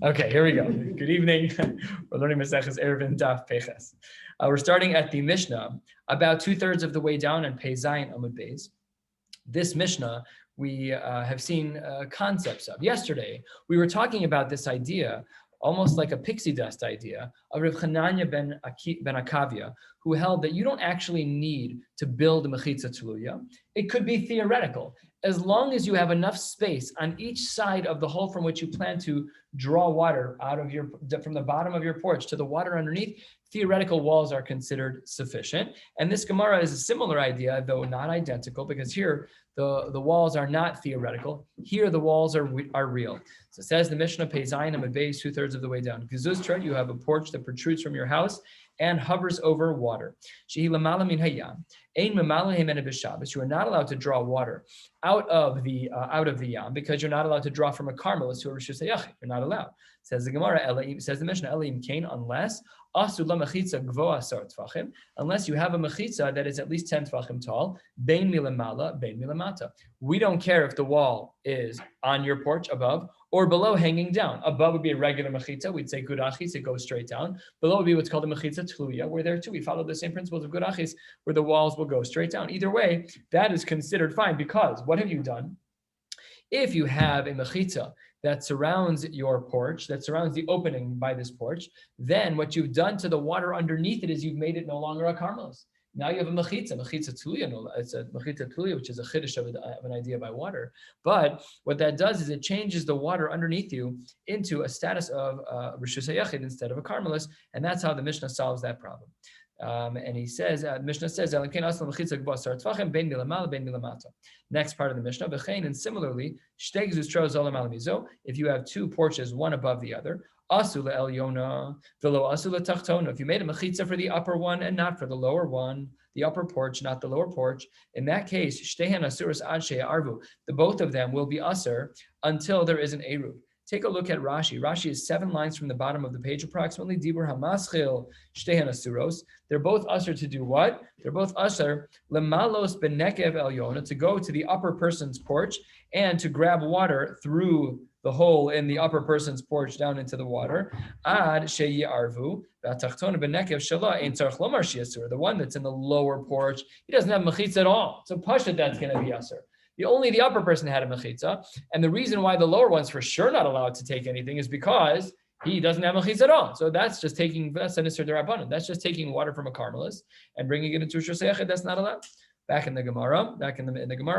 Okay, here we go. Good evening. We're learning Maseches Eruvin Daf Peches. We're starting at the Mishnah, about 2/3 of the way down on Pei Zayin Amud Beis. This Mishnah we have seen concepts of. Yesterday, we were talking about this idea, almost like a pixie dust idea, of Rav Chananya ben Akavia, who held that you don't actually need to build a mechitza tluya. It could be theoretical. As long as you have enough space on each side of the hole from which you plan to draw water out of from the bottom of your porch to the water underneath, theoretical walls are considered sufficient. And this Gemara is a similar idea, though not identical, because here the walls are not theoretical. Here the walls are real. So it says the Mishnah, Pei Zayin Amud Beis, 2/3 of the way down. Gezustra, you have a porch that protrudes from your house and hovers over water. Shehi lamala min hayam. Ein memala hemena b'Shabbos. You are not allowed to draw water out of the yam because you're not allowed to draw from a carmelis to a rishus hayachid. You're not allowed. Says the Gemara. Says the Mishnah. Elim kain, unless asu la mechitza gvoa sar tfachim. Unless you have a mechitza that is at least 10 tfachim tall. Bein milamala, bein milamata. We don't care if the wall is on your porch above or below, hanging down. Above would be a regular mechitza. We'd say gurachis, it goes straight down. Below would be what's called a mechitza tluya, where there too we follow the same principles of gurachis, where the walls will go straight down. Either way, that is considered fine, because what have you done? If you have a mechitza that surrounds your porch, that surrounds the opening by this porch, then what you've done to the water underneath it is you've made it no longer a carmelis. Now you have a mechitza tluya. It's a mechitza tluya, which is a chiddush of an idea by water. But what that does is it changes the water underneath you into a status of rishus hayachid instead of a carmelis, and that's how the Mishnah solves that problem. And he says, Mishnah says, next part of the Mishnah, and similarly, if you have two porches, one above the other, if you made a mechitza for the upper one and not for the lower one, the upper porch, not the lower porch, in that case, the both of them will be asur until there is an eruv. Take a look at Rashi. Rashi is 7 lines from the bottom of the page, approximately. Dibur hamaschil shtehen asuros. They're both usher to do what? They're both usher lemalos benekev elyona, to go to the upper person's porch and to grab water through the hole in the upper person's porch down into the water. Ad sheyiarvu v'atachtona benekev shala ein tzarich lomar she'asur. The one that's in the lower porch, he doesn't have mechitza at all. So pashat, that's going to be usher. Only the upper person had a mechitza, and the reason why the lower one's for sure not allowed to take anything is because he doesn't have mechitza at all. So that's a nisur d'Rabbanan. That's just taking water from a carmelis and bringing it into a rishus hayachid. That's not allowed. Back in the Gemara,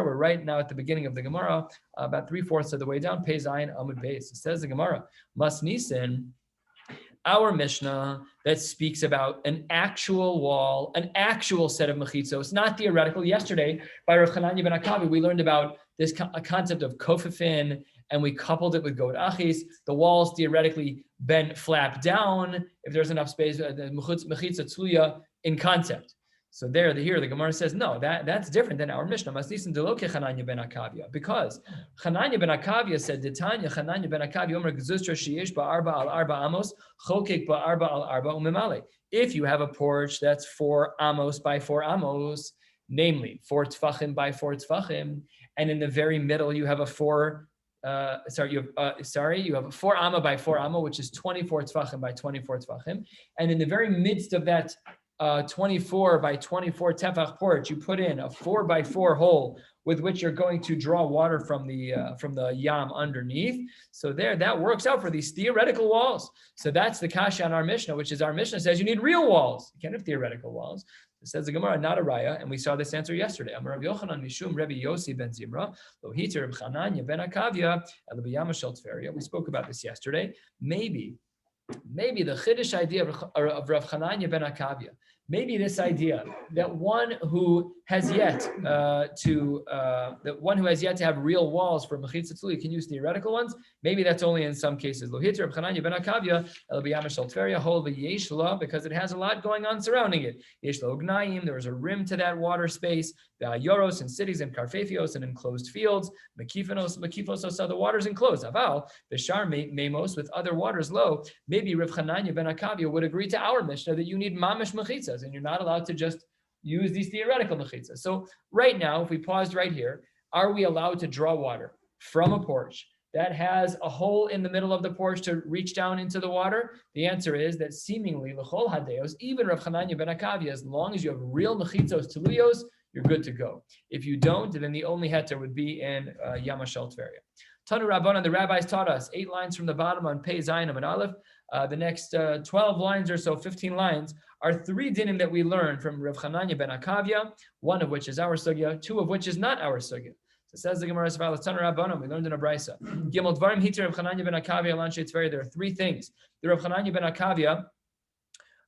we're right now at the beginning of the Gemara, about 3/4 of the way down. Pei Zayin Amud Beis. It says the Gemara, Mas Nisin, our Mishnah that speaks about an actual wall, an actual set of mechitzos, not theoretical. Yesterday, by Rav Chananya ben Akavia, we learned about this concept of kofifin, and we coupled it with goat achis. The walls theoretically bend, flap down if there's enough space. The mechitza tzuya in concept. So here the Gemara says, no, that's different than our Mishnah. Maslisin deloke Chananya ben Akavia, because Chananya ben Akavia said, Detanya Chananya ben Akavia Omer Gezustra sheyesh ba'arba al arba amos chokek ba'arba al arba umemale. If you have a porch that's 4 amos by 4 amos, namely 4 tfachim by 4 tfachim, and in the very middle you have a 4 amma by 4 amma, which is 24 tfachim by 24 tfachim, and in the very midst of that 24 by 24 tefach porch, you put in a 4 by 4 hole with which you're going to draw water from the yam underneath. So that works out for these theoretical walls. So that's the kasha on our Mishnah, which is our Mishnah says you need real walls. You can't have theoretical walls. It says the Gemara, not a raya, and we saw this answer yesterday. Amar Rabbi Yochanan mishum Rabbi Yossi ben Zimra lohiter Reb Chananya ben Akavia el b'yama shel Tveria. We spoke about this yesterday. Maybe the chiddush idea of Rav Chananya ben Akavia, maybe this idea that one who has yet to have real walls for mechitza tluya can use theoretical ones. Maybe that's only in some cases. Lohit Rav Chananya ben Akavia el b'yama shel Tveria hol v'yeshla, because it has a lot going on surrounding it. Yeshla ugnayim, there is a rim to that water space. Yoros in cities and karfefios and enclosed fields. Mekifos, so the water's enclosed. Aval b'shar memos, with other waters low. Maybe Rav Chananya ben Akavia would agree to our Mishnah that you need mamish mechitzas, and you're not allowed to just use these theoretical mechitzas. So right now, if we paused right here, are we allowed to draw water from a porch that has a hole in the middle of the porch to reach down into the water? The answer is that seemingly l'chol hadeos, even Rav Chananya ben Akavia, as long as you have real mechitzos teluyos, you're good to go. If you don't, then the only heter would be in Yamashal Tveria. Tanu Rabbanan, the rabbis taught us 8 lines from the bottom on Pei Zayin and Aleph. The next 12 lines or so, 15 lines, are 3 dinim that we learned from Rav Chananya ben Akavia, one of which is our sugya, 2 of which is not our sugya. So says the Gemara, Tanu Rabbanan, we learned in a brisa. Gimel Dvarim Hiter Rav Chananya ben Akavia Lanshe Tveria. There are 3 things the Rav Chananya ben Akavia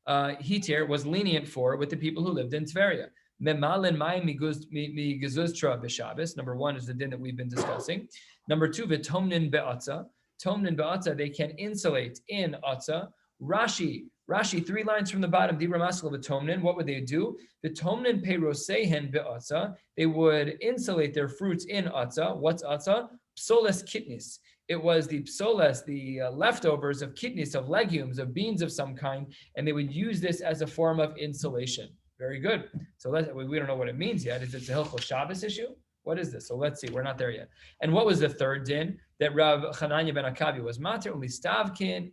Hiter was lenient for with the people who lived in Tveria. Memalin mayim miguzustra b'Shabbos. Number 1 is the din that we've been discussing. Number 2, v'tomnin be'atza. Tomnin be'atza, they can insulate in atza. Rashi, 3 lines from the bottom. Dibra maskel v'tomnin. What would they do? V'tomnin peirosehen be'atza. They would insulate their fruits in atza. What's atza? Psoles kitnis. It was the psoles, the leftovers of kitnis, of legumes, of beans of some kind, and they would use this as a form of insulation. Very good. So we don't know what it means yet. Is it a Hilchos Shabbos issue? What is this? So let's see. We're not there yet. And what was the 3rd din that Rav Chananya ben Akavia was matir?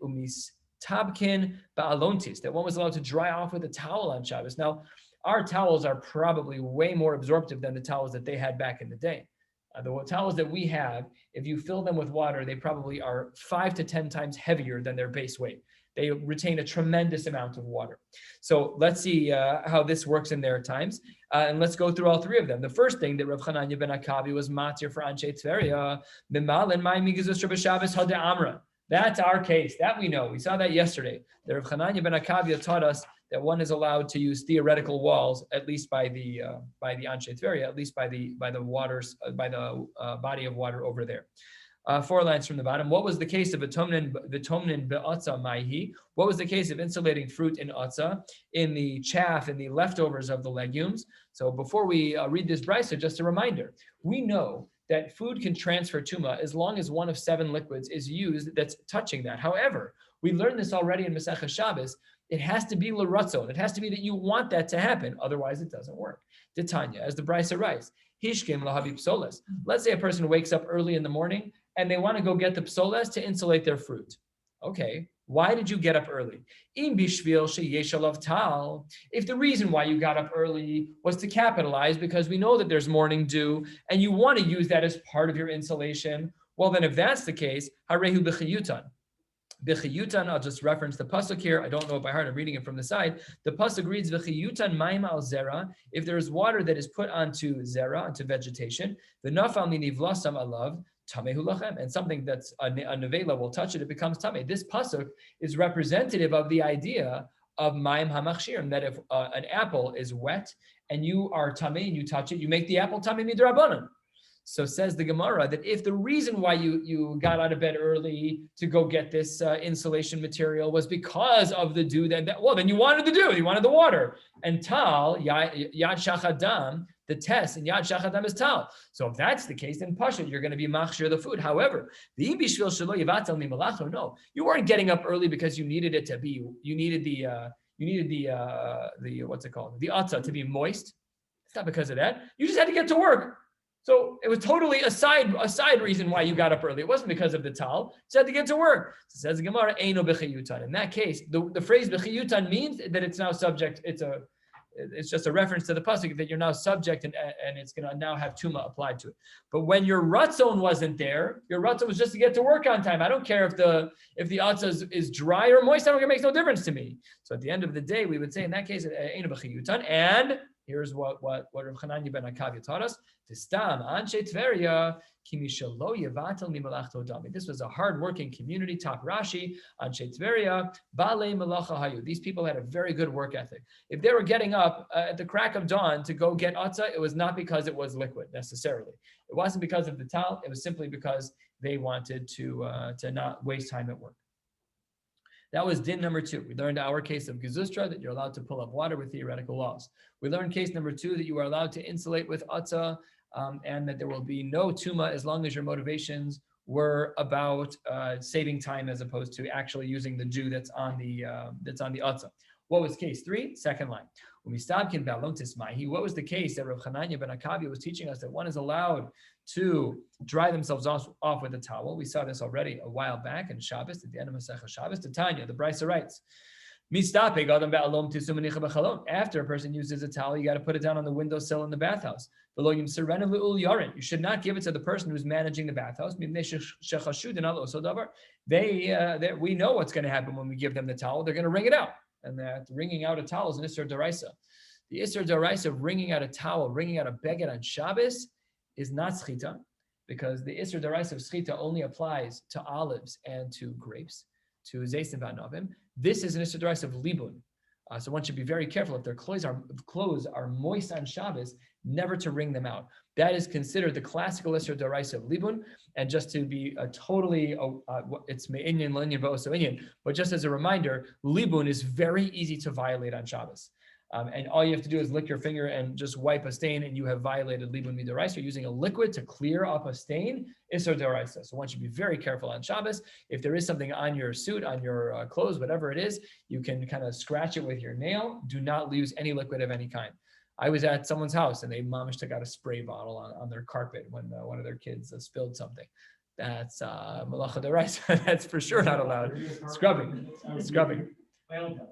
Umistavkin ba'alontis. That one was allowed to dry off with a towel on Shabbos. Now, our towels are probably way more absorptive than the towels that they had back in the day. The towels that we have, if you fill them with water, they probably are 5 to 10 times heavier than their base weight. They retain a tremendous amount of water. So let's see how this works in their times. And let's go through all 3 of them. The first thing that Rav Chananya ben Akavi was matir for Anshe Tveria, Mimal my migzus Shabbos hada amra. That's our case. That we know. We saw that yesterday. The Rav Chananya ben Akavia taught us that one is allowed to use theoretical walls, at least by the Anshe Tveria, at least by the waters, by the body of water over there. 4 lines from the bottom. What was the case of v'tomnin be'atza maihi? What was the case of insulating fruit in atza, in the chaff, in the leftovers of the legumes? So before we read this brisa, just a reminder, we know that food can transfer tuma as long as one of 7 liquids is used that's touching that. However, we learned this already in Maseches Shabbos. It has to be l'ratzon. It has to be that you want that to happen. Otherwise, it doesn't work. Titania, as the brisa writes, hishkim lahavi psoles. Let's say a person wakes up early in the morning and they want to go get the psoles to insulate their fruit. Okay, why did you get up early? Im bishvil sheyesh alav tal. If the reason why you got up early was to capitalize because we know that there's morning dew and you want to use that as part of your insulation, well then if that's the case, harehu b'chiyutan. B'chiyutan, I'll just reference the pasuk here. I don't know it by heart. I'm reading it from the side. The pasuk reads, "B'chiyutan ma'im al zera." If there is water that is put onto zera, onto vegetation, the nafal minivlasam alav tamehu lachem, and something that's a nevela will touch it, it becomes tameh. This pasuk is representative of the idea of ma'im hamachshirim, that if an apple is wet and you are tameh and you touch it, you make the apple tameh midrabanan. So says the Gemara that if the reason why you got out of bed early to go get this insulation material was because of the dew, then you wanted the dew, you wanted the water. And tal, yad shachadam, the test in yad shachadam is tal. So if that's the case, then pashut, you're going to be machshir the food. However, the imbishvil shelo yivatel mimalacho, no, you weren't getting up early because you needed it to be, you needed the what's it called, the atzah to be moist. It's not because of that. You just had to get to work. So it was totally a side reason why you got up early. It wasn't because of the tal. You had to get to work. So says the Gemara, Eino b'chiyutan. In that case, the phrase b'chiyutan means that it's now subject. It's just a reference to the pasuk that you're now subject and it's going to now have tuma applied to it. But when your ratzon wasn't there, your ratzon was just to get to work on time. I don't care if the atzah is dry or moist. It makes no difference to me. So at the end of the day, we would say in that case, Eino b'chiyutan. And here's what Rav Chananya ben Akavia taught us. Tistam anshe Tveria kimi shelo yevatel mimalachto dami. This was a hard-working community. Top Rashi, anshe Tveria balei malacha hayu. These people had a very good work ethic. If they were getting up at the crack of dawn to go get atzah, it was not because it was liquid necessarily. It wasn't because of the tal. It was simply because they wanted to not waste time at work. That was din number 2. We learned our case of gezustra, that you're allowed to pull up water with theoretical walls. We learned case number 2, that you are allowed to insulate with atzah, and that there will be no tuma as long as your motivations were about saving time as opposed to actually using the dew that's on the atzah. What was case 3? Second line. When we stop in Balon Tismahi, what was the case that Rav Chananya ben Akavi was teaching us that one is allowed to dry themselves off with a towel? We saw this already a while back in Shabbos, at the end of Maseches Shabbos. Tanya, the Brisa writes, after a person uses a towel, you got to put it down on the windowsill in the bathhouse. You should not give it to the person who's managing the bathhouse. We know what's going to happen when we give them the towel. They're going to wring it out. And that wringing out a towel is an Isser D'Oraisa. The Isser D'Oraisa of wringing out a towel, wringing out a beged on Shabbos is not schita, because the Isser D'Oraisa of schita only applies to olives and to grapes, to Zeisim V'Anavim. This is an Isser D'Oraisa of libun. So one should be very careful if their clothes are moist on Shabbos, never to wring them out. That is considered the classical Isser D'Oraisa of libun. And just to be it's me'inyan, l'inyan, v'oso inyan. But just as a reminder, libun is very easy to violate on Shabbos. And all you have to do is lick your finger and just wipe a stain, and you have violated libun midoraisa. You're using a liquid to clear up a stain, isser d'oraisa. So one should be very careful on Shabbos. If there is something on your suit, on your clothes, whatever it is, you can kind of scratch it with your nail. Do not use any liquid of any kind. I was at someone's house, and they mamish took out a spray bottle on their carpet when one of their kids spilled something. That's malacha d'oraisa. That's for sure not allowed. Scrubbing.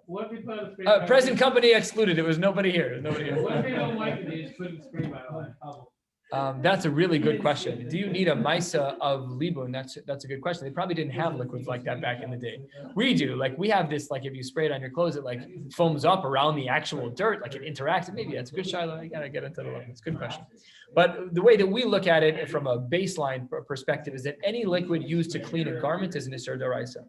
What if you put Present company excluded. It was nobody here. What if they don't like it? They just put a spray bottle on. That's a really good question. Do you need a Maisa of libun? That's a good question. They probably didn't have liquids like that back in the day. We do. Like we have this. Like if you spray it on your clothes, it like foams up around the actual dirt. Like it interacts. Maybe that's a good Shiloh. You gotta get into the level. It's a good question. But the way that we look at it from a baseline perspective is that any liquid used to clean a garment is an Isser D'Oraisa.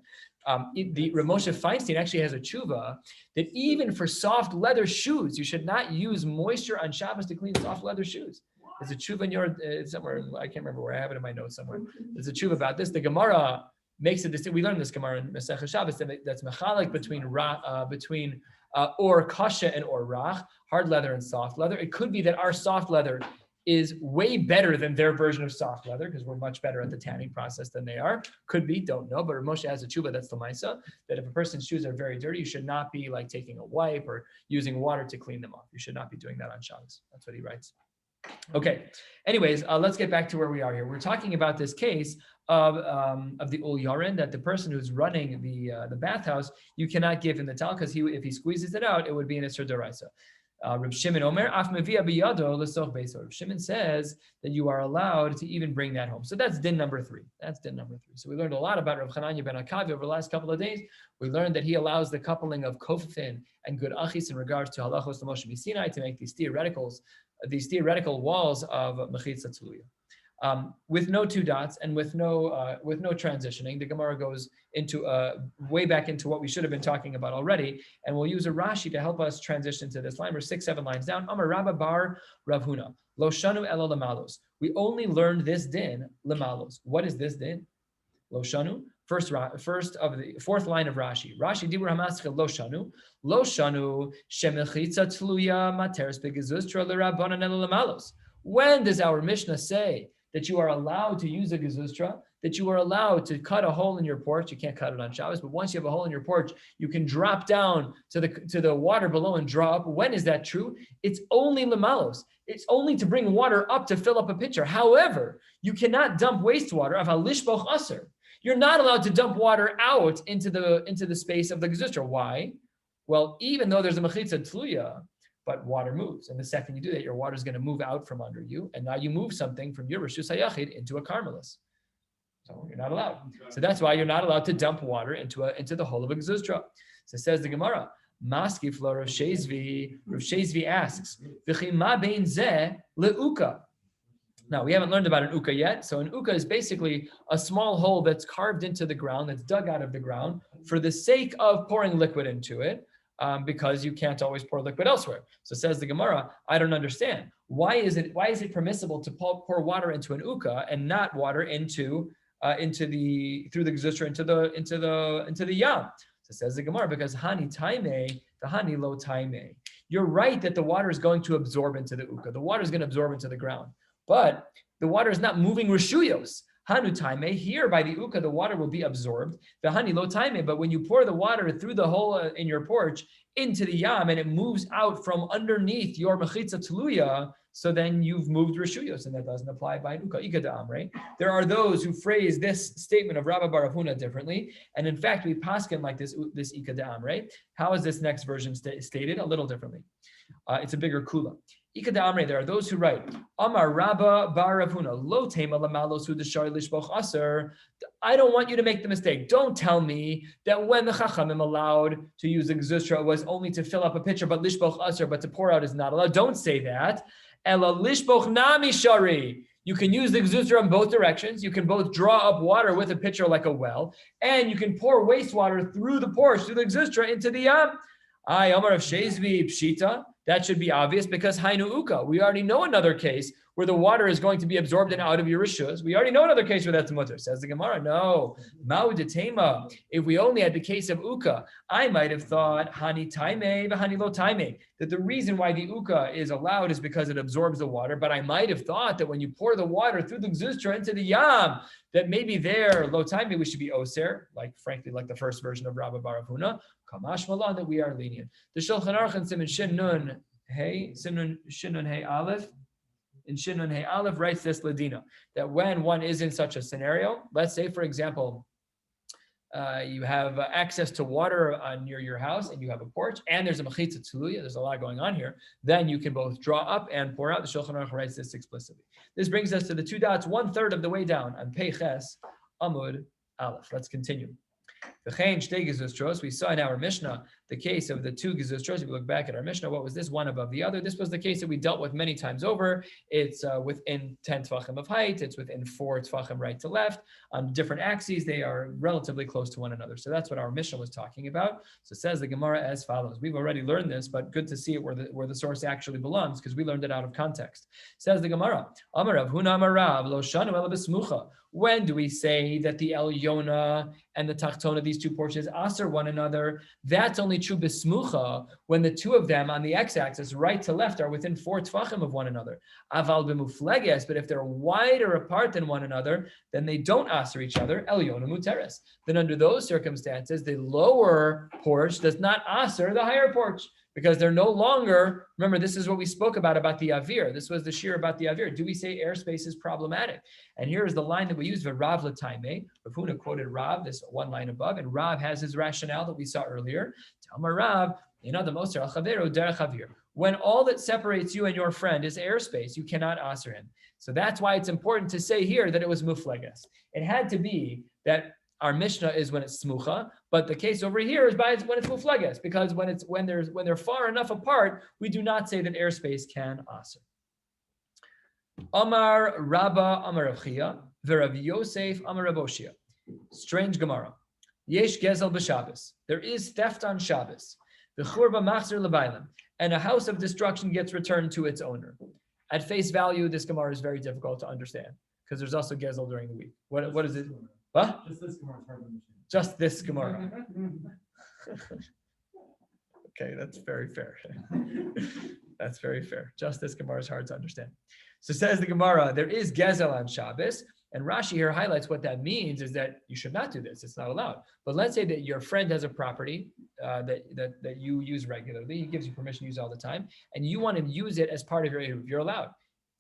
The Rav Moshe Feinstein actually has a tshuva that even for soft leather shoes, you should not use moisture on Shabbos to clean soft leather shoes. There's a tshuva in your somewhere. I can't remember where I have it in my notes somewhere. There's a tshuva about this. The Gemara makes a distinction. We learned this Gemara in Maseches Shabbos that's mechalek between or kasha and or rach, hard leather and soft leather. It could be that our soft leather is way better than their version of soft leather because we're much better at the tanning process than they are. Could be, don't know. But Moshe has a tshuva, that's the Maisa, that if a person's shoes are very dirty, you should not be like taking a wipe or using water to clean them off. You should not be doing that on Shabbos. That's what he writes. Okay. Anyways, let's get back to where we are here. We're talking about this case of the ul yarin, that the person who's running the bathhouse, you cannot give him the towel because if he squeezes it out, it would be an Isser D'Oraisa. Reb Shimon Omer, Af Mevia Biyado L'Soch Beiso. Reb Shimon says that you are allowed to even bring that home. So that's din number 3. So we learned a lot about Rav Chananya ben Akavi over the last couple of days. We learned that he allows the coupling of kofifin and good achis in regards to halachos l'Moshe B'Sinai to make these theoretical walls of mechitza tluya. With no 2 dots and with no transitioning, the Gemara goes into way back into what we should have been talking about already, and we'll use a Rashi to help us transition to this line. We're 6-7 lines down. Amar Rabba bar Rav Huna lo shanu elo lemalos. We only learned this din lemalos. What is this din? Lo shanu. First of the 4th line of Rashi. Rashi dibur hamaschil lo shanu shemechitza tluya materes begezustra l'rabbanan elo lemalos. When does our Mishnah say that you are allowed to use a gezustra, that you are allowed to cut a hole in your porch? You can't cut it on Shabbos, but once you have a hole in your porch, you can drop down to the water below and draw up. When is that true? It's only lemalos. It's only to bring water up to fill up a pitcher. However, you cannot dump wastewater. Aval lishboch aser. You're not allowed to dump water out into the space of the gezustra. Why? Well, even though there's a mechitza tluya, but water moves. And the second you do that, your water is going to move out from under you. And now you move something from your Rishus HaYachid into a Carmelis. So you're not allowed. So that's why you're not allowed to dump water into the hole of a Gezustra. So says the Gemara, Maskif lo Rav Shezvi asks, V'chi ma bein zeh le'uka. Now, we haven't learned about an uka yet. So an uka is basically a small hole that's carved into the ground, that's dug out of the ground for the sake of pouring liquid into it. Because you can't always pour liquid elsewhere. So says the Gemara, I don't understand. Why is it permissible to pour water into an uka and not water through the gezustra into the yam? So says the Gemara, because hani taime, the hani lo taime. You're right that the water is going to absorb into the uka. The water is going to absorb into the ground, but the water is not moving reshuyos. Hanu taime, here by the uka, the water will be absorbed. The hani lo taime, but when you pour the water through the hole in your porch into the yam and it moves out from underneath your mechitza tluya, so then you've moved reshuyos, and that doesn't apply by uka ikadam, right? There are those who phrase this statement of Rabbi Bar Huna differently, and in fact we paskin like this ikadam, right? How is this next version stated? A little differently. It's a bigger kula. Ikadamre, there are those who write, Amar Rabba Bar Rav Huna, Lo Tema Lamalo Sudashar Lishboch Aser. I don't want you to make the mistake. Don't tell me that when the Chachamim allowed to use the Gzusra was only to fill up a pitcher, but Lishboch Aser, but to pour out is not allowed. Don't say that. Ela Lishboch Nami Shari. You can use the Gzusra in both directions. You can both draw up water with a pitcher like a well, and you can pour wastewater through the porch, through the Gzusra into the Yam. Amar of Shezvi Pshita. That should be obvious because Hainu Uka. We already know another case where the water is going to be absorbed and out of your rishus. We already know another case where that's mutter. Says the Gemara, no. Ma'u detema. If we only had the case of Uka, I might have thought Hani Taime v'Hani lo Taime, that the reason why the Uka is allowed is because it absorbs the water. But I might have thought that when you pour the water through the Gzustra into the Yam, that maybe there, lo Taime, we should be Oser, like frankly, like the first version of Rabbi Bar Huna. Kamash Malan, that we are lenient. The Shulchan Aruch and Siman Shin Nun Hey Aleph, in Shin Nun Hey Aleph writes this Ladina, that when one is in such a scenario, let's say for example, you have access to water near your house and you have a porch and there's a mechitza tzuya, there's a lot going on here, then you can both draw up and pour out. The Shulchan Aruch writes this explicitly. This brings us to the 2 dots, 1/3 of the way down on Peiches Amud Aleph. Let's continue. We saw in our Mishnah the case of the 2 gezustros. If you look back at our Mishnah, what was this? One above the other. This was the case that we dealt with many times over. It's within 10 tefachim of height. It's within 4 tefachim right to left. On different axes, they are relatively close to one another. So that's what our Mishnah was talking about. So it says the Gemara as follows. We've already learned this, but good to see it where the source actually belongs because we learned it out of context. Says the Gemara, Amar Rav Huna Amar Rav, Lo Shanu Ela B'Smucha. When do we say that the Elyona and the Tachtona, these 2 portions, aser one another? That's only true besmucha when the 2 of them on the x-axis, right to left, are within 4 tfachim of one another. Aval b'mufleges, but if they're wider apart than one another, then they don't aser each other. Elyona muteres. Then under those circumstances, the lower porch does not aser the higher porch, because they're no longer, remember, this is what we spoke about the avir. This was the shir about the avir. Do we say airspace is problematic? And here is the line that we use, Rav l'taime. Rav Huna quoted Rav, this one line above, and Rav has his rationale that we saw earlier. Talmar Rav, the most when all that separates you and your friend is airspace, you cannot aser him. So that's why it's important to say here that it was mufleges. It had to be that our Mishnah is when it's smucha, but the case over here is when it's mufleges, because when they're far enough apart, we do not say that airspace can aser. Amar Rabba Amar Rav Chia, v'Rav Yosef Amar Rav Oshia. Strange Gemara. Yesh gezel b'Shabbos. There is theft on Shabbos. V'churba machzer lebaylim, and a house of destruction gets returned to its owner. At face value, this Gemara is very difficult to understand because there's also gezel during the week. What is it? What? Just this Gemara is hard to understand. Just this Gemara. Okay, that's very fair. That's very fair. Just this Gemara is hard to understand. So says the Gemara, there is gezel on Shabbos, and Rashi here highlights what that means is that you should not do this. It's not allowed. But let's say that your friend has a property that you use regularly. He gives you permission to use all the time, and you want to use it as part of your Eruv. You're allowed.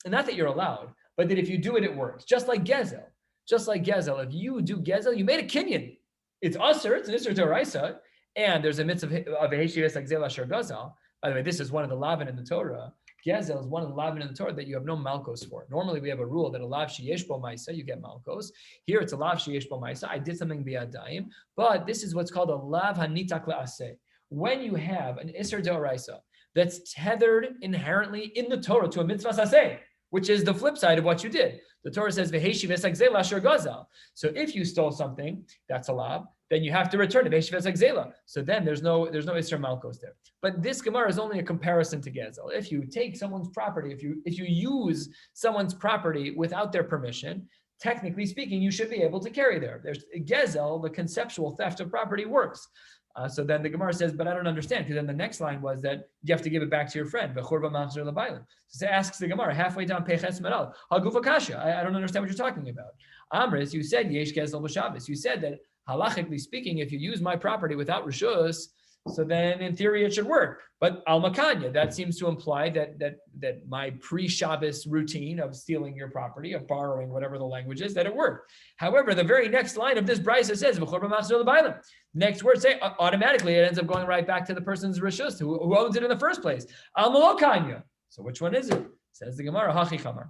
And not that you're allowed, but that if you do it, it works. Just like gezel. Just like gezel, if you do gezel, you made a kinyan. It's aser, it's an isur d'oraisa, and there's a mitzvah of a heshivas like zel asher gazal. By the way, this is one of the lavin in the Torah. Gezel is one of the lavin in the Torah that you have no malkos for. Normally, we have a rule that a lav sheyesh bo ma'isa, you get malkos. Here, it's a lav sheyesh bo ma'isa. I did something biyadayim, but this is what's called a lav hanitak la'aseh. When you have an isur d'oraisa that's tethered inherently in the Torah to a mitzvah saseh, which is the flip side of what you did. The Torah says, "V'heshiv esagzela asher gazal." So if you stole something, that's a lav, then you have to return it. V'heshiv esagzela. So then there's no Isser Malkos there. But this Gemara is only a comparison to gezel. If you take someone's property, if you use someone's property without their permission, technically speaking, you should be able to carry there. There's gezel, the conceptual theft of property works. So then the Gemara says, but I don't understand, because then the next line was that you have to give it back to your friend. So it asks the Gemara halfway down, Peches Meral, Hagufa Kasha. I don't understand what you're talking about. Amris, you said Yesh Gezel b'Shabbos. You said that halachically speaking, if you use my property without Rishus, so then in theory it should work. But al makanya, that seems to imply that my pre-Shabbos routine of stealing your property, of borrowing whatever the language is, that it worked. However, the very next line of this brisa says, next word say automatically it ends up going right back to the person's rishus who owns it in the first place. Al malokanya. So which one is it? Says the Gemara, Hachi Chamar.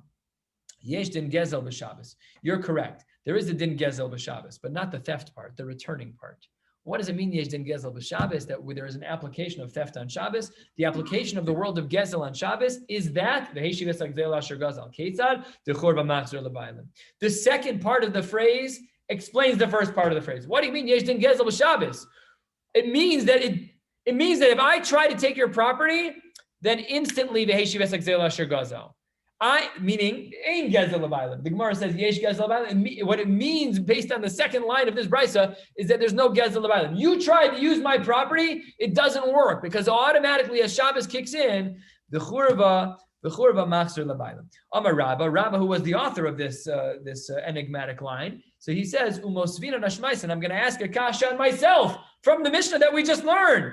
Yesh din gezel b'Shabbos. You're correct. There is a din gezel b'Shabbos, but not the theft part, the returning part. What does it mean, Yesh din gezel b'Shabbos? That there is an application of theft on Shabbos. The application of the world of gezel on Shabbos is that the heshivas agzel asher gazal ketzad dechor b'machzor lebaylim. The second part of the phrase explains the first part of the phrase. What do you mean, Yesh din gezel b'Shabbos? It means that if I try to take your property, then instantly the heshivas agzel asher gazal. Meaning, ain't gezel lebaylim. The Gemara says yesh gezel lebaylim. What it means, based on the second line of this brisa, is that there's no gezel lebaylim. You tried to use my property, it doesn't work because automatically as Shabbos kicks in, the churva machzor lebaylim. Amar Rabbi, who was the author of this enigmatic line, so he says umosvina nashmais, and I'm going to ask a kasha on myself from the Mishnah that we just learned.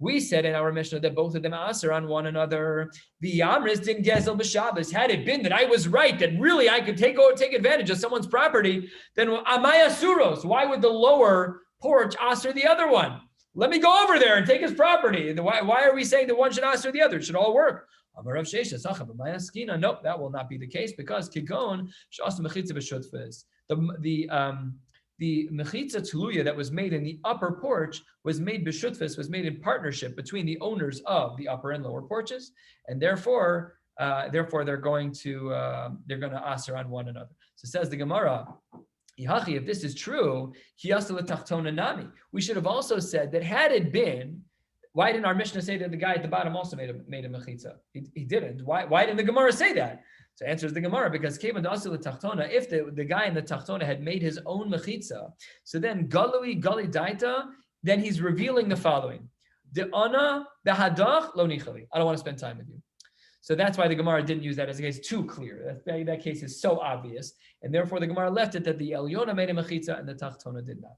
We said in our Mishnah that both of them are on one another. The Yamris din gezel b'Shabbos. Had it been that I was right, that really I could take advantage of someone's property, then amaya suros. Why would the lower porch aser the other one? Let me go over there and take his property. Why are we saying that one should aser the other? It should all work. Nope, that will not be the case because kigon shas mechitza b'shutfes. The mechitza tuluya that was made in the upper porch was made b'shutfes, was made in partnership between the owners of the upper and lower porches, and therefore they're going to aser on one another. So says the Gemara, if this is true, we should have also said that had it been. Why didn't our Mishnah say that the guy at the bottom also made a mechitza? He didn't. Why didn't the Gemara say that? So answers the Gemara, because if the guy in the tachtona had made his own mechitza, so then gali daita, then he's revealing the following: the ana behadach lo nichali. I don't want to spend time with you. So that's why the Gemara didn't use that as a case too clear. That case is so obvious, and therefore the Gemara left it that the Elyona made a mechitza and the tachtona did not.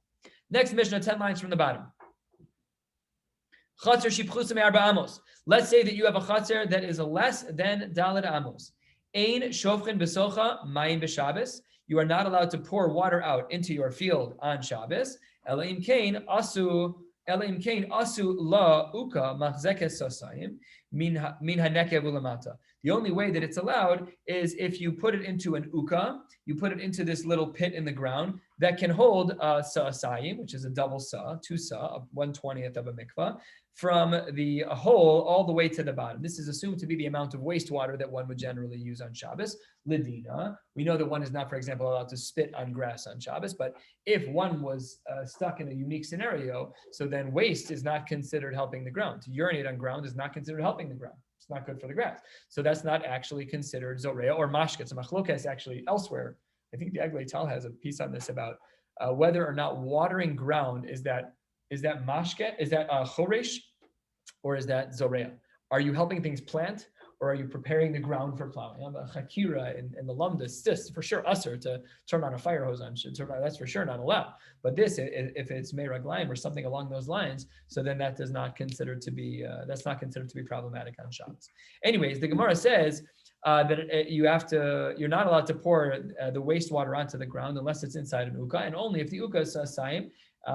Next Mishnah, 10 lines from the bottom. Let's say that you have a chatzar that is less than daled amos. Ein shofchen besocha mayim b'Shabbos. You are not allowed to pour water out into your field on Shabbos. Elaim kain asu la uka maseches sasayim min hanekev ulamata. The only way that it's allowed is if you put it into an uka, you put it into this little pit in the ground that can hold sa'asayim, which is a double sa, 2 sa, 1/20th of a mikvah, from the hole all the way to the bottom. This is assumed to be the amount of wastewater that one would generally use on Shabbos. Lidina, we know that one is not, for example, allowed to spit on grass on Shabbos, but if one was stuck in a unique scenario, so then waste is not considered helping the ground. To urinate on ground is not considered helping the ground. It's not good for the grass. So that's not actually considered zoreya or mashket. So machlokas actually elsewhere. I think the Eglei Tal has a piece on this about whether or not watering ground is that mashket, is that choresh, or is that zoreya? Are you helping things plant, or are you preparing the ground for plowing? Chakira and the lumdas, this for sure usher to turn on a fire hose on. That's for sure not allowed. But this, if it's meiraglaim or something along those lines, so then that is not considered to be problematic on Shabbos. Anyways, the Gemara says that you're not allowed to pour the wastewater onto the ground unless it's inside an uka, and only if the uka is saim,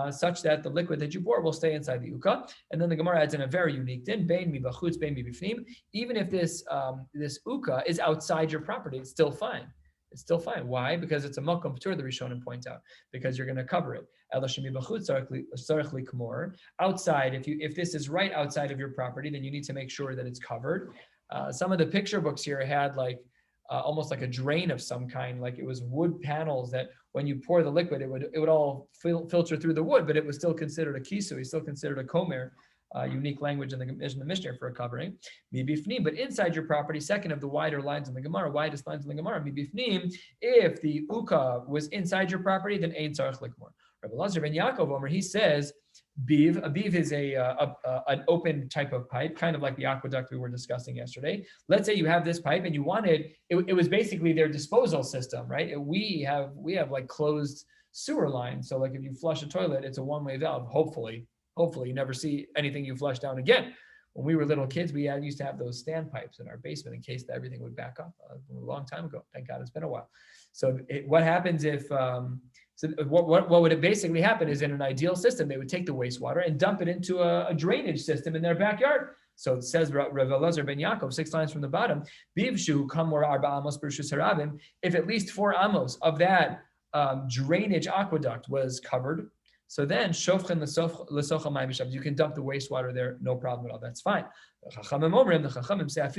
such that the liquid that you pour will stay inside the uka. And then the Gemara adds in a very unique din, bein mi bachutz, bein mi bifnim. Even if this uka is outside your property, it's still fine. It's still fine. Why? Because it's a makom p'tur, the Rishonim point out, because you're going to cover it. Outside, if this is right outside of your property, then you need to make sure that it's covered. Some of the picture books here had almost like a drain of some kind, like it was wood panels that when you pour the liquid, it would all filter through the wood, but it was still considered a kisui, still considered a komer, unique language in the Mishnah for a covering. Mibifnim, but inside your property, second of the wider lines in the Gemara, widest lines in the Gemara, mibifnim, if the uka was inside your property, then ein tzarich likmor. Rabbi Lazar ben Yaakov Omer, he says, a beeve is an open type of pipe, kind of like the aqueduct we were discussing yesterday. Let's say you have this pipe and you wanted, it was basically their disposal system, right? We have like closed sewer lines. So like if you flush a toilet, it's a one-way valve. Hopefully you never see anything you flush down again. When we were little kids, we used to have those standpipes in our basement in case that everything would back up a long time ago. Thank God it's been a while. So what happens if, what would it basically happen is in an ideal system, they would take the wastewater and dump it into a drainage system in their backyard. So it says Rav Elazar ben Yaakov, 6 lines from the bottom, if at least 4 amos of that drainage aqueduct was covered, so then you can dump the wastewater there, no problem at all. That's fine. The Chachamim say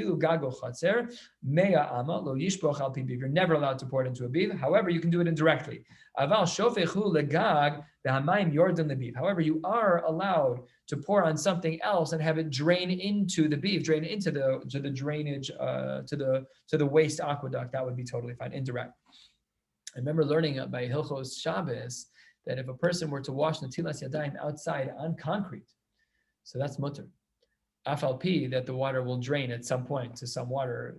you're never allowed to pour it into a beef. However, you can do it indirectly. However, you are allowed to pour on something else and have it drain into the beef, drain into the drainage to the waste aqueduct. That would be totally fine, indirect. I remember learning by Hilchos Shabbos that if a person were to wash Natilas Yadayim outside on concrete, so that's mutter. Afal pi, that the water will drain at some point to some water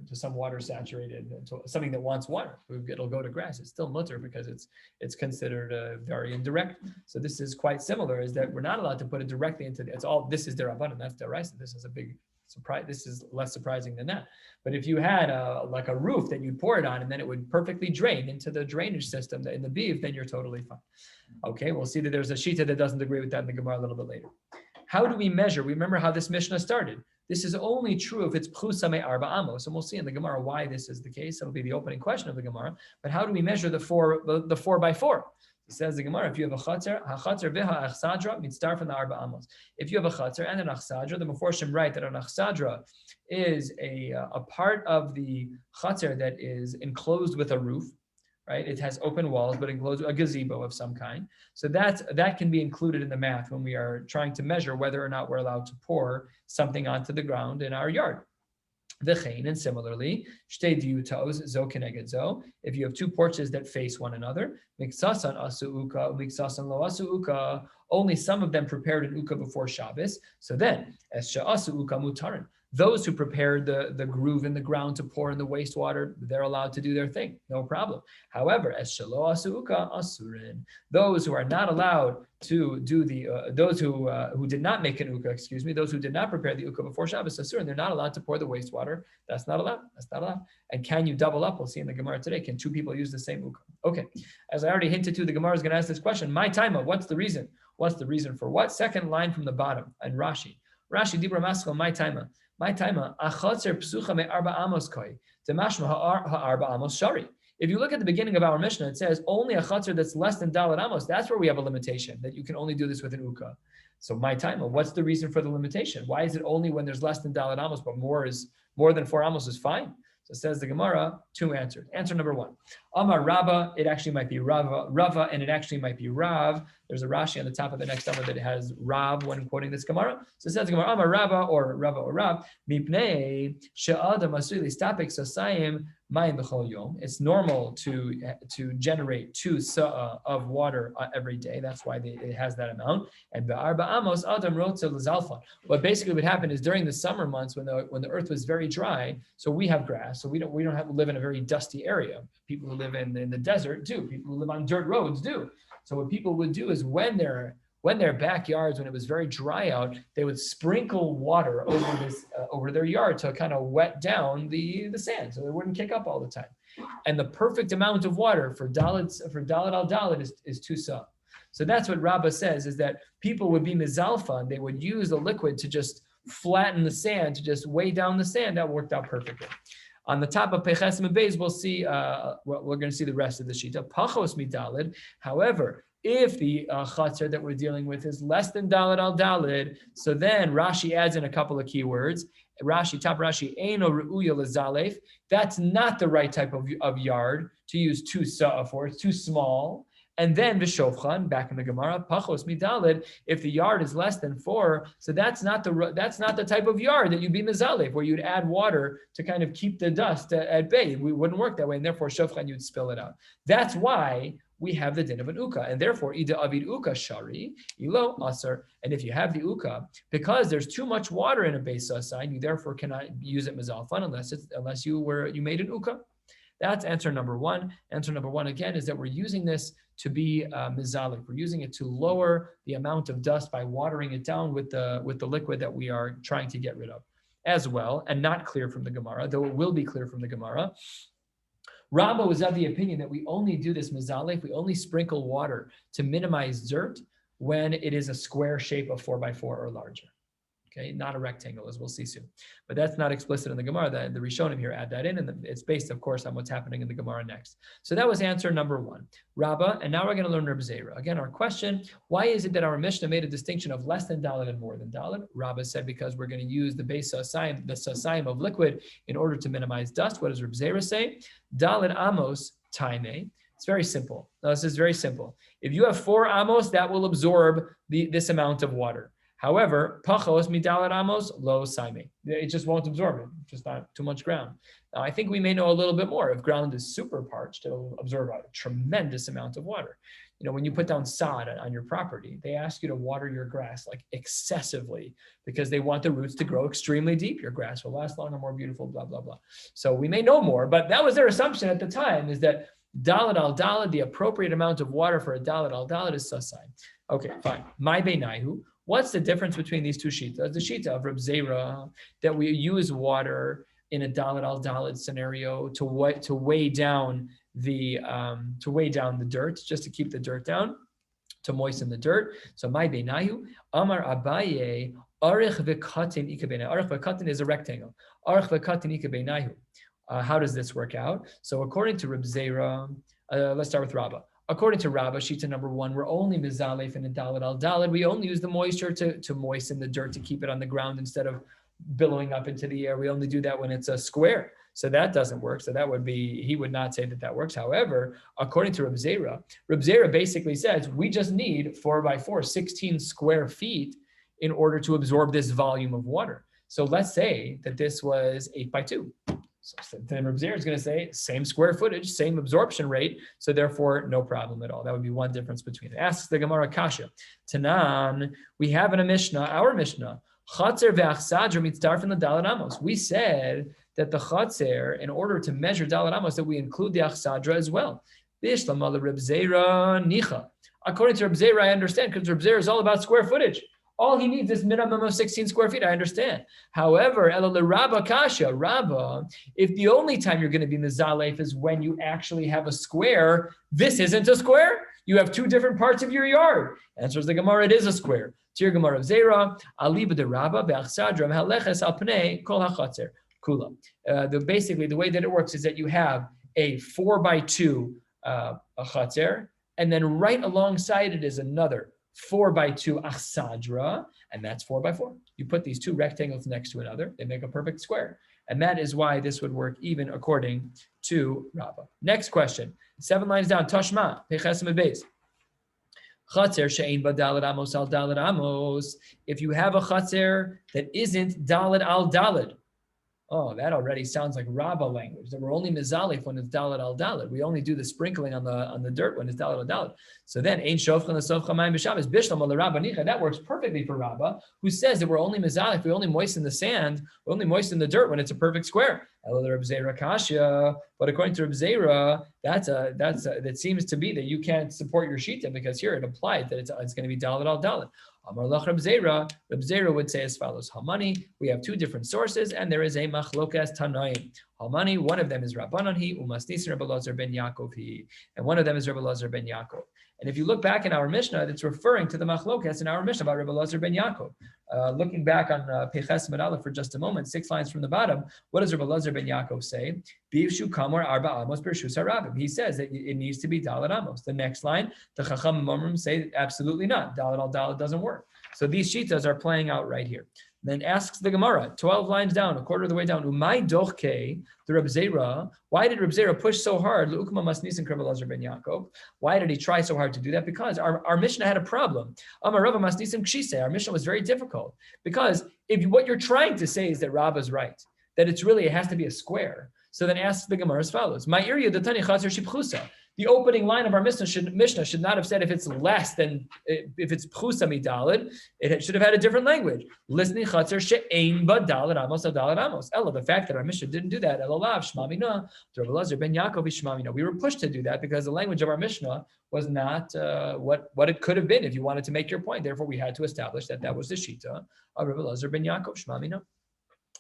saturated, to something that wants water. It'll go to grass. It's still mutter because it's considered very indirect. So this is quite similar, is that we're not allowed to put it directly into this is derabanan, that's deraisa. This is a big surprise. This is less surprising than that. But if you had like a roof that you'd pour it on and then it would perfectly drain into the drainage system in the beef, then you're totally fine. Okay, we'll see that there's a shita that doesn't agree with that in the Gemara a little bit later. How do we measure? Remember how this Mishnah started. This is only true if it's pchusa me arba amos, and we'll see in the Gemara why this is the case. It'll be the opening question of the Gemara. But how do we measure the 4 by 4? It says the Gemara, if you have a chatzar viha achsadra mitzdarf from the arba amos. If you have a chatzar and an achsadra, the Meforshim write that an achsadra is a part of the chatzar that is enclosed with a roof. Right, it has open walls, but enclosed a gazebo of some kind. So that can be included in the math when we are trying to measure whether or not we're allowed to pour something onto the ground in our yard. And similarly, if you have 2 porches that face one another, only some of them prepared an uka before Shabbos. So then, as sha'asu uka mutarin, those who prepared the groove in the ground to pour in the wastewater, they're allowed to do their thing, no problem. However, as shelo asu uka asurin, those who are not allowed to do those who did not make an uka, those who did not prepare the uka before Shabbos asurin, they're not allowed to pour the wastewater. That's not allowed. And can you double up? We'll see in the Gemara today. Can 2 people use the same uka? Okay. As I already hinted to, the Gemara is going to ask this question. My taima, what's the reason? What's the reason for what? Second line from the bottom. And Rashi, Dibra Maskal, my taima. My taima, achatzer psucha me arba amos koi, demashma ha'arba amos shari. If you look at the beginning of our Mishnah, it says only a chatzar that's less than dalet amos. That's where we have a limitation, that you can only do this with an uka. So my taima, what's the reason for the limitation? Why is it only when there's less than dalet amos, but more than 4 amos is fine? So it says the Gemara, 2 answers. Answer number 1. Amar Rabba, it actually might be Rava, and it actually might be Rav. There's a Rashi on the top of the next number that has Rav when quoting this Gemara. So it says the Gemara, Amar Rabba or Rava or Rav, Mipnei she'adam asuli stapik sasayim mayim b'chol yom. It's normal to generate 2 sa'ah of water every day. That's why it has that amount. And be'arba amos adam rotza l'zalfa. What basically would happen is during the summer months when the earth was very dry, so we have grass, so we don't have to live in a very dusty area. People who live in the desert do. People who live on dirt roads do. So what people would do is when their backyards, when it was very dry out, they would sprinkle water over their yard to kind of wet down the sand, so it wouldn't kick up all the time. And the perfect amount of water for dalet al dalet is 2 sa. So that's what Rabbah says, is that people would be mizalfa, they would use the liquid to just flatten the sand, to just weigh down the sand. That worked out perfectly. On the top of Peches and Beis, we'll see. We're going to see the rest of the shita. Pachos midalid. However, if the chatzar that we're dealing with is less than dalid al dalid, so then Rashi adds in a couple of keywords. Top Rashi, eino re'uya lezalef. That's not the right type of yard to use 2 sa'ah for. It's too small. And then v'shofchan, back in the Gemara, pachos midalid. If the yard is less than 4, so that's not the type of yard that you'd be mizalef, where you'd add water to kind of keep the dust at bay. We wouldn't work that way, and therefore shofchan, you'd spill it out. That's why we have the din of an uka, and therefore ida avid uka shari ilo asar. And if you have the uka, because there's too much water in a beis sasayin, you therefore cannot use it mizalfan unless you made an uka. That's answer number one. Answer number one again is that we're using this to be mizalik. We're using it to lower the amount of dust by watering it down with the liquid that we are trying to get rid of, as well, and not clear from the Gemara, though it will be clear from the Gemara. Rabbi was of the opinion that we only do this mizalik, we only sprinkle water to minimize dirt when it is a square shape of 4x4 or larger. Okay, not a rectangle, as we'll see soon. But that's not explicit in the Gemara. The Rishonim here add that in, and it's based, of course, on what's happening in the Gemara next. So that was answer number one. Rabba, and now we're going to learn Reb Zera. Again, our question, why is it that our Mishnah made a distinction of less than Dalet and more than Dalet? Rabba said because we're going to use the base sasayim, the sasayim of liquid, in order to minimize dust. What does Reb Zera say? Dalet amos taime. It's very simple. Now, this is very simple. If you have 4 amos, that will absorb this amount of water. However, pachos midalet amos lo saime. It just won't absorb it. Just not too much ground. Now, I think we may know a little bit more. If ground is super parched, it'll absorb a tremendous amount of water. You know, when you put down sod on your property, they ask you to water your grass like excessively because they want the roots to grow extremely deep. Your grass will last longer, more beautiful, blah, blah, blah. So we may know more, but that was their assumption at the time, is that dalet al dalet, the appropriate amount of water for a dalet al dalet is sasai. Okay, fine. My beinaihu. What's the difference between these two shitas? The shita of Reb Zera, that we use water in a dalet al dalet scenario to weigh down the dirt, just to keep the dirt down, to moisten the dirt. So my beinayu, Amar Abaye, arich v'katin ika beinayu. Arich v'katin is a rectangle. Arich v'katin ika beinayu. How does this work out? So according to Reb Zera, let's start with Rabba. According to Rabba, shita number one, we're only mizalef in a dalet al dalet. We only use the moisture to moisten the dirt, to keep it on the ground instead of billowing up into the air. We only do that when it's a square. So that doesn't work. So that would be, he would not say that works. However, according to Reb Zera basically says we just need 4x4, 16 square feet in order to absorb this volume of water. So let's say that this was 8x2. So then Reb Zera is going to say same square footage, same absorption rate, so therefore no problem at all. That would be one difference between it. Asks the Gemara Kasha. Tanan, we have in a Mishnah, our Mishnah, Chatzer ve'achsadra mitzdarfen l'dalet amos. We said that the Chatzer, in order to measure dalet amos, that we include the achsadra as well. Bishlama Reb Zera nicha. According to Reb Zera, I understand, because Reb Zera is all about square footage. All he needs is minimum of 16 square feet. I understand. However, Rabba Kasha, Rabba, if the only time you're going to be mizalef is when you actually have a square, this isn't a square. You have 2 different parts of your yard. Answers the Gemara, it is a square. Tir Gemara of Zera, Aliba de Rabba, Be'achsadra, Mehaleches Alpnei, Kol HaChatzer, Kula. Basically, the way that it works is that you have a 4x2 a chatzer, and then right alongside it is another 4x2 achsadra, and that's 4x4. You put these 2 rectangles next to another, they make a perfect square. And that is why this would work even according to Rabba. Next question, 7 lines down, Tashma, Pechesim Beis. Chatzer she'ein ba dalet amos al dalet amos. If you have a chatzer that isn't dalet al dalet, oh, that already sounds like Rabba language. That we're only mizalef when it's dalet al dalet. We only do the sprinkling on the dirt when it's dalet al dalet. So then, ein shofcha l'sofcha mayim b'shabbos bishlam al Rabba nicha. That works perfectly for Rabba, who says that we're only mizalef. We only moisten the sand. We only moisten the dirt when it's a perfect square. Reb Zera kasha. But according to Reb Zera, that seems to be that you can't support your shita, because here it applied that it's going to be dalet al dalet. Amar lach Reb Zera would say as follows: Hamani, we have 2 different sources, and there is a machlokas tanaim. Hamani, one of them is Rabbanan hi, umasnisin Rabbi Elazar ben Yaakov hi, and one of them is Rabbi Elazar ben Yaakov. And if you look back in our Mishnah, it's referring to the machlokas in our Mishnah about Rabbi Elazar ben Yaakov. Looking back on Peches Medalef for just a moment, 6 lines from the bottom, what does Rabbi Elazar ben Yaakov say? B'ivshu kamor arba amos b'rshus harabim. He says that it needs to be dalet amos. The next line, the Chacham Momrim say absolutely not. Dalet al dalet doesn't work. So these shitas are playing out right here. Then asks the Gemara, 12 lines down, a quarter of the way down, Umay dochke, the Reb Zera, why did Reb Zera push so hard? L'ukma masnisin Rabbi Elazar ben Yaakov. Why did he try so hard to do that? Because our Mishnah had a problem. Amar Rava masnisin kshise. Our Mishnah was very difficult. Because if what you're trying to say is that Rabba's right, that it has to be a square. So then asks the Gemara as follows: My area the tani chazer shipchusa. The opening line of our Mishnah should not have said if it's less than, if it's pchusa midalid, it should have had a different language. Listening chatzar she'ein ba daled amos daled amos. Ella, the fact that our Mishnah didn't do that, elolav shmamina, Rabbi Elazar ben Yaakov shmamina. We were pushed to do that because the language of our Mishnah was not what it could have been if you wanted to make your point. Therefore, we had to establish that was the shita of Rabbi Elazar ben Yaakov shmamina.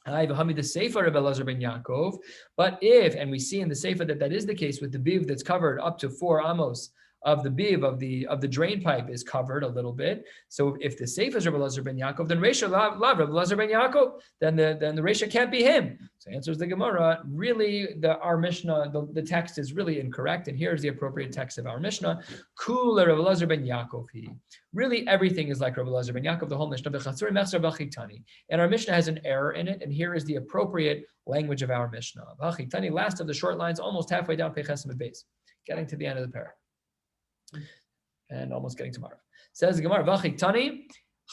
The Sefer of Elazar ben Yaakov, but if, and we see in the Sefer that is the case with the biv that's covered up to 4 amos of the biv of the drain pipe is covered a little bit. So if the Sefer is Rabbi Elazar ben Yaakov, then Reisha lav Rabbi Elazar ben Yaakov, then the Reisha can't be him. So answers the Gemara. Really, our Mishnah, the text is really incorrect, and here's the appropriate text of our Mishnah. Kul Rabbi Elazar ben Yaakov he. Really, everything is like Rabbi Elazar ben Yaakov, the whole Mishnah. And our Mishnah has an error in it, and here is the appropriate language of our Mishnah. Last of the short lines, almost halfway down Peches and Beis, getting to the end of the parak, and almost getting to Marav. Says the Gemara, V'chiktani,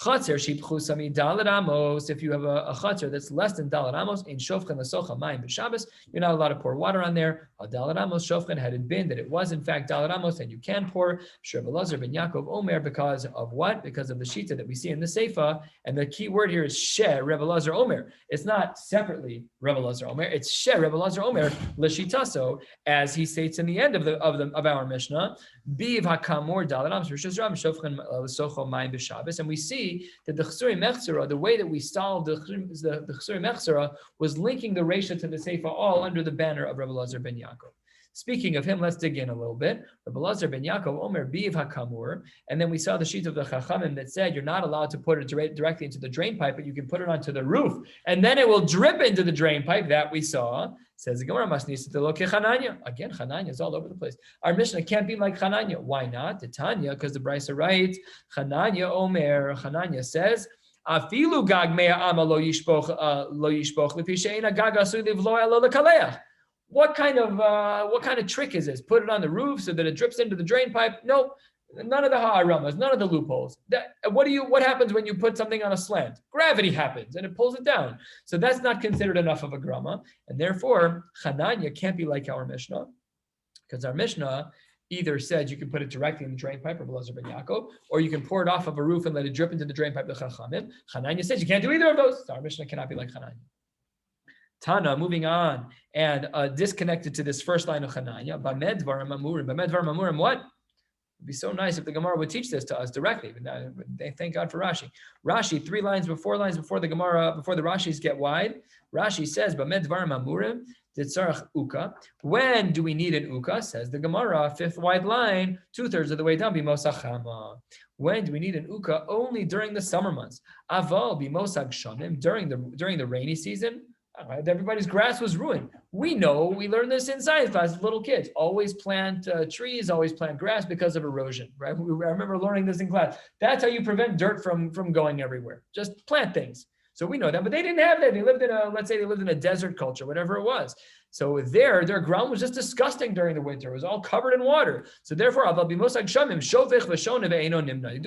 Chatzer shipchusami daled amos. If you have a chatzer that's less than daled amos, in shofchen lasocha mayim b'Shabbos, you're not allowed to pour water on there. Daled amos shofchen, had it been that it was in fact daled amos, and you can pour. Rabbi Elazar ben Yaakov Omer, because of what? Because of the shita that we see in the Seifa, and the key word here is she Rabbi Elazar Omer. It's not separately Rabbi Elazar Omer. It's she Rabbi Elazar Omer l'shitaso, as he states in the end of our Mishnah. Biv hakamor daled amos rishus ram shofchen lasocha mayim b'Shabbos, and we see that the Chsuri Mechzera, the way that we solved the Chsuri Mechzera, was linking the Reisha to the Seifa all under the banner of Rabbi Elazar ben Yaakov. Speaking of him, let's dig in a little bit. Rabbi Elazar ben Yaakov Omer Biv HaKamur, and then we saw the sheet of the Chachamim that said you're not allowed to put it directly into the drain pipe, but you can put it onto the roof, and then it will drip into the drain pipe. That we saw. Says the Gemara, Chananya. Again, Chananya is all over the place. Our Mishnah can't be like Chananya. Why not? The Tanya, because the Brisa writes, Chananya Omer. Chananya says, Afilu gag mea ama lo yishpoch lefi she'ena gag asu livlo elo lekaleach. What kind of trick is this? Put it on the roof so that it drips into the drain pipe? No, none of the ha'aramas, none of the loopholes. What happens when you put something on a slant? Gravity happens and it pulls it down. So that's not considered enough of a grama, and therefore Chananya can't be like our Mishnah, because our Mishnah either said you can put it directly in the drain pipe, Rabbi Elazar ben Yaakov, or you can pour it off of a roof and let it drip into the drain pipe, the Chachamim. Chananya says you can't do either of those. So our Mishnah cannot be like Chananya. Tana, moving on, and disconnected to this first line of Chananya, Bamed Dvarim Amurim, what? It'd be so nice if the Gemara would teach this to us directly. But thank God for Rashi. Rashi, 4 lines before the Gemara, before the Rashis get wide, Rashi says, Bamed Dvarim Amurim, Ditzarach Uka. When do we need an Uka? Says the Gemara, 5th wide line, 2/3 of the way down, Bimosachama. When do we need an Uka? Only during the summer months. Aval Bimosag Shamim, during the rainy season. Everybody's grass was ruined. We learned this in science class as little kids. Always plant trees, always plant grass because of erosion, right? I remember learning this in class. That's how you prevent dirt from going everywhere. Just plant things. So we know that, but they didn't have that. They lived in a desert culture, whatever it was. So their ground was just disgusting during the winter. It was all covered in water. So therefore, you do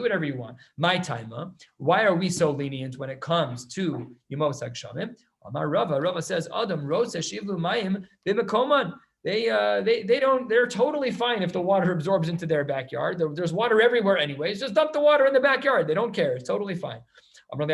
whatever you want. My time. Why are we so lenient when it comes to Yimosag Shamim? Amar Rava says, Adam Rotze Shivlu Mayim Bimakoman. They're totally fine if the water absorbs into their backyard. There's water everywhere anyways. Just dump the water in the backyard. They don't care. It's totally fine. You're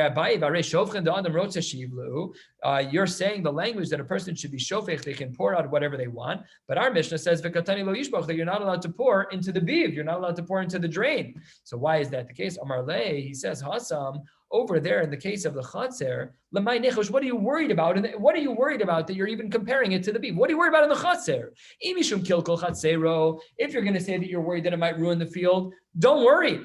saying the language that a person should be shofech, they can pour out whatever they want. But our Mishnah says that you're not allowed to pour into the biv. You're not allowed to pour into the drain. So why is that the case? Amar Le, he says, Hasam, over there in the case of the chatzer, what are you worried about? And what are you worried about that you're even comparing it to the biv? What are you worried about in the chatzer? If you're going to say that you're worried that it might ruin the field, don't worry.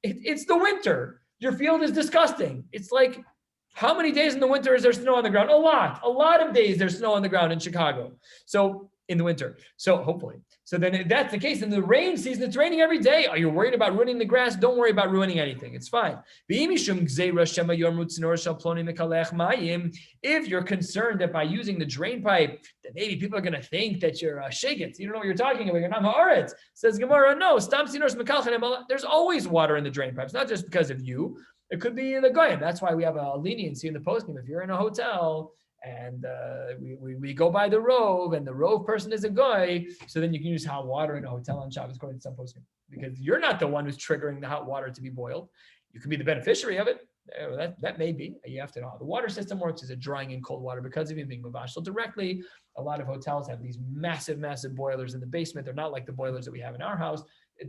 It's the winter. Your field is disgusting. It's like, how many days in the winter is there snow on the ground? A lot of days there's snow on the ground in Chicago. So in the winter. So hopefully. So then if that's the case, in the rain season, it's raining every day. Are you worried about ruining the grass? Don't worry about ruining anything. It's fine. If you're concerned that by using the drain pipe, that maybe people are going to think that you're a shegit, you don't know what you're talking about, you're not ha'aretz. Says Gemara, no, there's always water in the drain pipes, not just because of you. It could be the goyim. That's why we have a leniency in the posting. If you're in a hotel and we go by the rove, and the rove person is a guy, so then you can use hot water in a hotel on Shabbos, according to some posting, because you're not the one who's triggering the hot water to be boiled. You can be the beneficiary of it. That may be. You have to know how the water system works. Is it drying in cold water because of you being mavashal directly? A lot of hotels have these massive boilers in the basement. They're not like the boilers that we have in our house.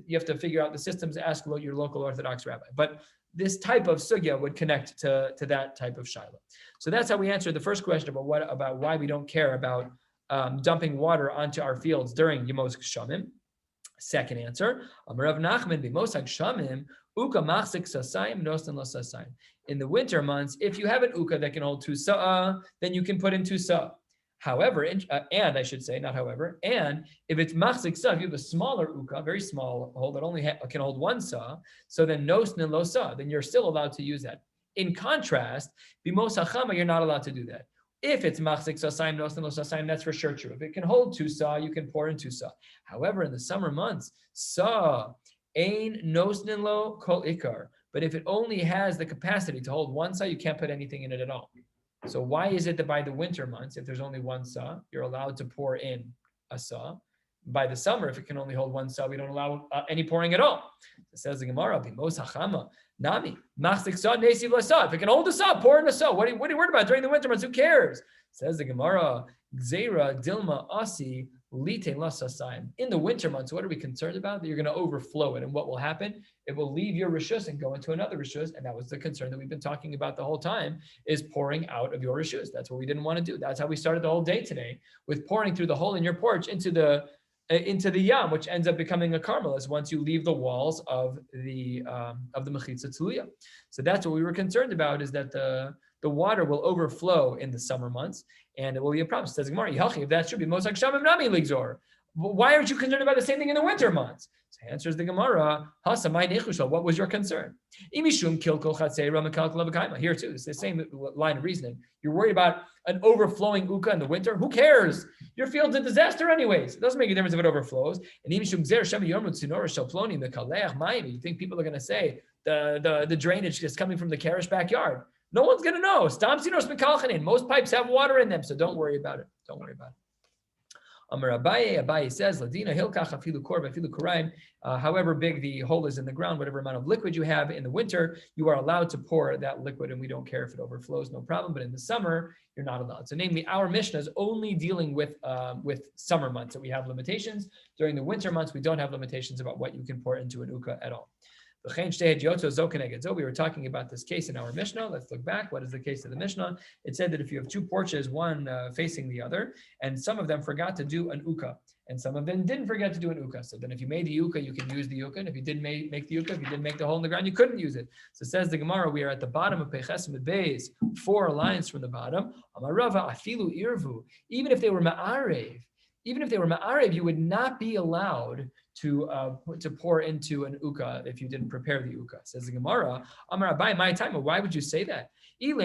You have to figure out the systems, ask your local Orthodox rabbi. But this type of sugya would connect to that type of shiloh. So that's how we answered the first question about why we don't care about dumping water onto our fields during Yemos Gshamim. Second answer, Amarav Nachman b'Mosag Shamim uka machzik sasayim nostan l'sasayim. In the winter months, if you have an uka that can hold 2 sa'ah, then you can put in 2 sa'ah. However, and I should say, not however, and if it's machzik sa'ah, if you have a smaller uka, very small hole that only can hold 1 sa'ah, so then nostan lo sa'ah, then you're still allowed to use that. In contrast, b'mos hachama, you're not allowed to do that. If it's machzik sasayim nostan lo sasayim, that's for sure true. If it can hold 2 sa'ah, you can pour in 2 sa'ah. However, in the summer months, sa'ah ein nosnin lo kol ikar. But if it only has the capacity to hold 1 sa'ah, you can't put anything in it at all. So why is it that by the winter months, if there's only 1 sa'ah, you're allowed to pour in a sa'ah? By the summer, if it can only hold 1 sa'ah, we don't allow any pouring at all. It says the Gemara, b'mos hachama nami machzik sa'ah nesiv l'sa'ah. If it can hold a sa'ah, pour in a sa'ah. What are you worried about during the winter months? Who cares? It says the Gemara, gzeira dilma asi lite lasasayim. In the winter months, what are we concerned about? That you're going to overflow it, and what will happen? It will leave your rishus and go into another rishus, and that was the concern that we've been talking about the whole time, is pouring out of your rishus. That's what we didn't want to do. That's how we started the whole day today, with pouring through the hole in your porch into the yam, which ends up becoming a carmelis once you leave the walls of the mechitza tzulia. So that's what we were concerned about, is that the water will overflow in the summer months, and it will be a problem. Says Gemara, if that should be Mosag Shamim Nami Ligzor. Why aren't you concerned about the same thing in the winter months? So answers the Gemara, Hasa my nechushal. What was your concern? Imishum kilkol chatzeira mekal klavakaima. Here too, it's the same line of reasoning. You're worried about an overflowing uka in the winter. Who cares? Your field's a disaster anyways. It doesn't make a difference if it overflows. And imishum gzer shemi yormut sinora shalploni mekaleach mayim. You think people are going to say the drainage is coming from the Karesh backyard? No one's going to know. Most pipes have water in them, so don't worry about it. Don't worry about it. Amar Abaye says, Ladina hilkach afilu korba afilu koraim. However big the hole is in the ground, whatever amount of liquid you have in the winter, you are allowed to pour that liquid, and we don't care if it overflows, no problem. But in the summer, you're not allowed. So, namely, our Mishnah is only dealing with summer months that we have limitations. During the winter months, we don't have limitations about what you can pour into an uka at all. We were talking about this case in our Mishnah. Let's look back. What is the case of the Mishnah? It said that if you have 2 porches, one facing the other, and some of them forgot to do an uka, and some of them didn't forget to do an uka. So then if you made the uka, you can use the uka. And if you didn't make the uka, if you didn't make the hole in the ground, you couldn't use it. So it says the Gemara, we are at the bottom of Peches Beis, 4 lines from the bottom. Amarava afilu irvu. Even if they were ma'arev, you would not be allowed to pour into an uka if you didn't prepare the uka. Says the Gemara, Amar Abai, my time. Why would you say that? If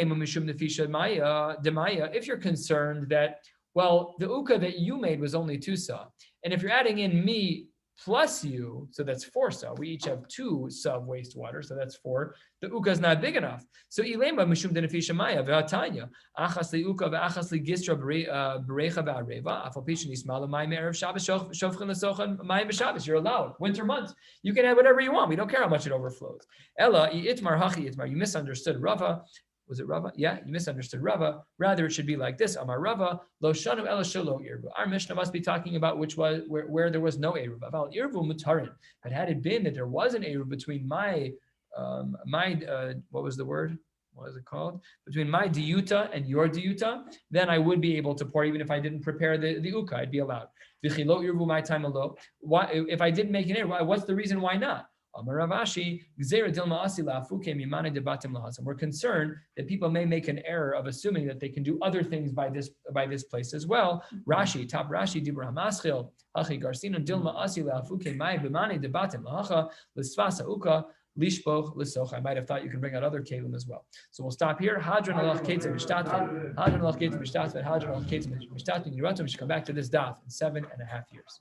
you're concerned that, well, the uka that you made was only 2 sa, and if you're adding in me plus you, so that's 4 sa. We each have 2 sa of wastewater, so that's 4. The uka is not big enough. So ilema mishum denefisha maya ve'atanya achas liuka ve'achas ligistra berecha ve'areva afal pishin ismalu mayim erev Shabbos shofchen lesochan mayim b'Shabbos. You're allowed. Winter months, you can have whatever you want. We don't care how much it overflows. Ella itmar hachi itmar. You misunderstood Rava. Was it Rava? Yeah, you misunderstood Rava. Rather, it should be like this. Amar Rava, lo shanu ela shelo irvu. Our Mishnah must be talking about where there was no eruv. About irvu mutarin. But had it been that there was an eruv between what was the word? What is it called? Between my diyuta and your diyuta, then I would be able to pour, even if I didn't prepare the uka, I'd be allowed. V'chilo irvu my time alo. Why, if I didn't make an eruv, what's the reason why not? We're concerned that people may make an error of assuming that they can do other things by this place as well. Rashi, top Rashi, Dibra Hamaschil, Hachi Garcina, Dilma Asila, Fuke Mai, Bimani, Debatim, Lahacha, Lisfasa Uka, Lishboch, Lisoch. I might have thought you can bring out other kalim as well. So we'll stop here. Hadron Alach Ketzim Mishtatven, Hadron Alach Ketzim Mishtatven, Hadron Alach Ketzim Mishtatven. You should come back to this daf in 7.5 years.